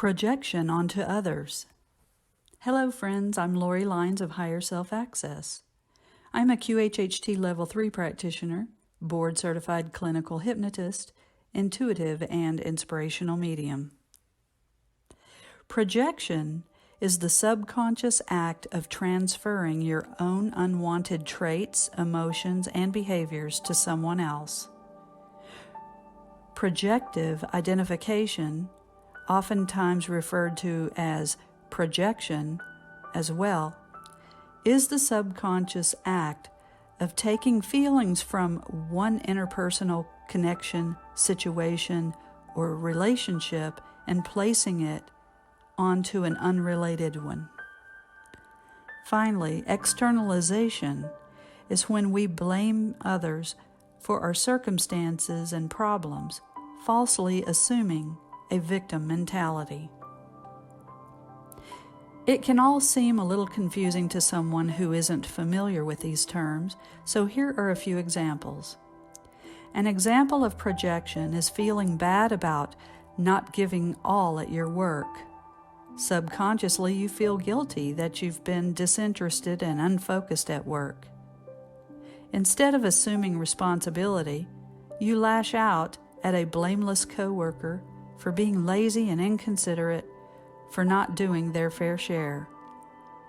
Projection onto others. Hello friends, I'm Lori Lines of Higher Self Access. I'm a QHHT Level 3 practitioner, board-certified clinical hypnotist, intuitive and inspirational medium. Projection is the subconscious act of transferring your own unwanted traits, emotions, and behaviors to someone else. Projective identification, oftentimes referred to as projection as well, is the subconscious act of taking feelings from one interpersonal connection, situation, or relationship and placing it onto an unrelated one. Finally, externalization is when we blame others for our circumstances and problems, falsely assuming a victim mentality. It can all seem a little confusing to someone who isn't familiar with these terms, so here are a few examples. An example of projection is feeling bad about not giving all at your work. Subconsciously, you feel guilty that you've been disinterested and unfocused at work. Instead of assuming responsibility, you lash out at a blameless coworker for being lazy and inconsiderate, for not doing their fair share.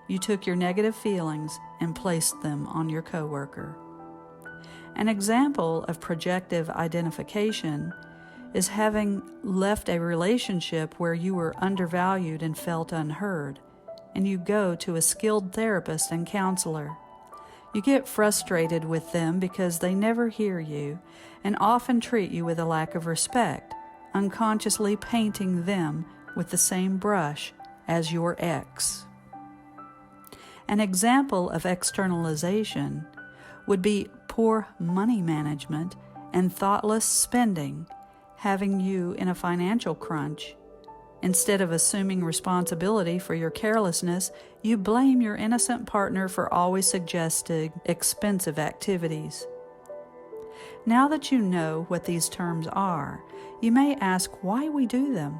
You took your negative feelings and placed them on your coworker. An example of projective identification is having left a relationship where you were undervalued and felt unheard, and you go to a skilled therapist and counselor. You get frustrated with them because they never hear you and often treat you with a lack of respect, unconsciously painting them with the same brush as your ex. An example of externalization would be poor money management and thoughtless spending, having you in a financial crunch. Instead of assuming responsibility for your carelessness, you blame your innocent partner for always suggesting expensive activities. Now that you know what these terms are, you may ask why we do them.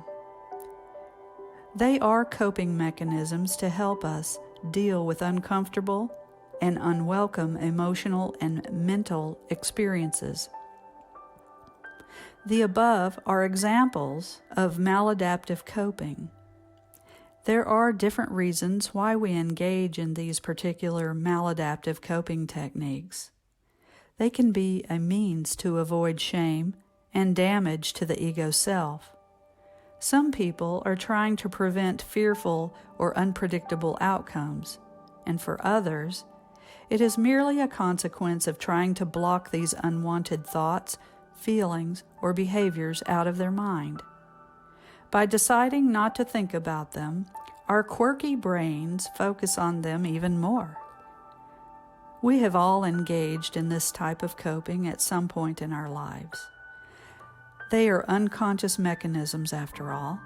They are coping mechanisms to help us deal with uncomfortable and unwelcome emotional and mental experiences. The above are examples of maladaptive coping. There are different reasons why we engage in these particular maladaptive coping techniques. They can be a means to avoid shame and damage to the ego self. Some people are trying to prevent fearful or unpredictable outcomes, and for others, it is merely a consequence of trying to block these unwanted thoughts, feelings, or behaviors out of their mind. By deciding not to think about them, our quirky brains focus on them even more. We have all engaged in this type of coping at some point in our lives. They are unconscious mechanisms after all,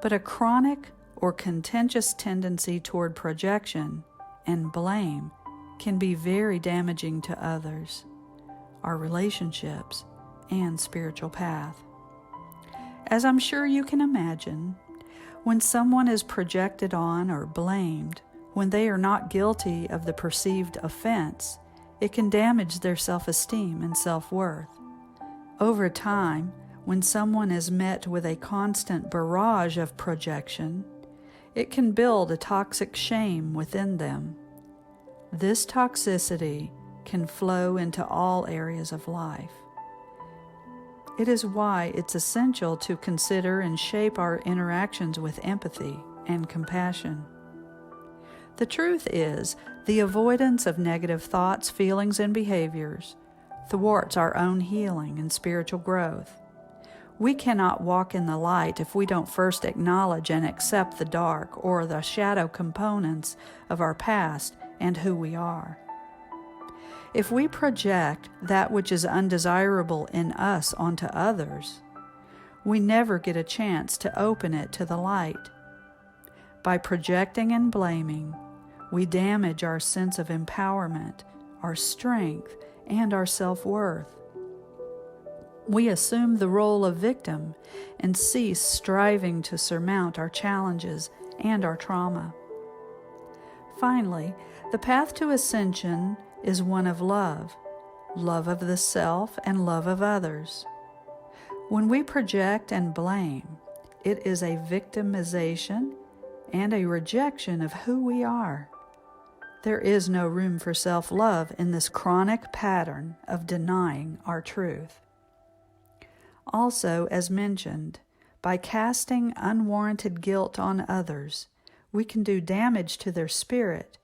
but a chronic or contentious tendency toward projection and blame can be very damaging to others, our relationships, and spiritual path. As I'm sure you can imagine, when someone is projected on or blamed when they are not guilty of the perceived offense, it can damage their self-esteem and self-worth. Over time, when someone is met with a constant barrage of projection, it can build a toxic shame within them. This toxicity can flow into all areas of life. It is why it's essential to consider and shape our interactions with empathy and compassion. The truth is, the avoidance of negative thoughts, feelings, and behaviors thwarts our own healing and spiritual growth. We cannot walk in the light if we don't first acknowledge and accept the dark or the shadow components of our past and who we are. If we project that which is undesirable in us onto others, we never get a chance to open it to the light. By projecting and blaming, we damage our sense of empowerment, our strength, and our self-worth. We assume the role of victim and cease striving to surmount our challenges and our trauma. Finally, the path to ascension is one of love, love of the self and love of others. When we project and blame, it is a victimization and a rejection of who we are. There is no room for self-love in this chronic pattern of denying our truth. Also, as mentioned, by casting unwarranted guilt on others, we can do damage to their spirit,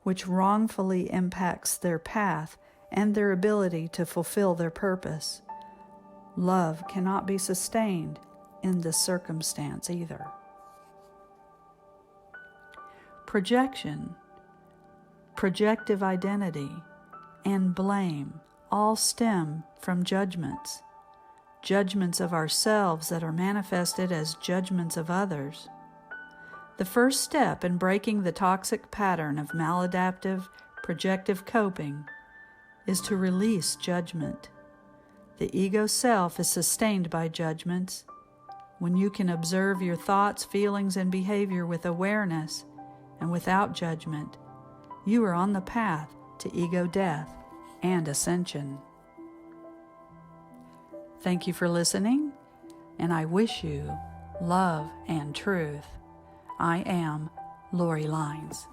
which wrongfully impacts their path and their ability to fulfill their purpose. Love cannot be sustained in this circumstance either. Projection, projective identity, and blame all stem from judgments. Judgments of ourselves that are manifested as judgments of others. The first step in breaking the toxic pattern of maladaptive, projective coping is to release judgment. The ego self is sustained by judgments. When you can observe your thoughts, feelings, and behavior with awareness and without judgment, you are on the path to ego death and ascension. Thank you for listening, and I wish you love and truth. I am Lori Lines.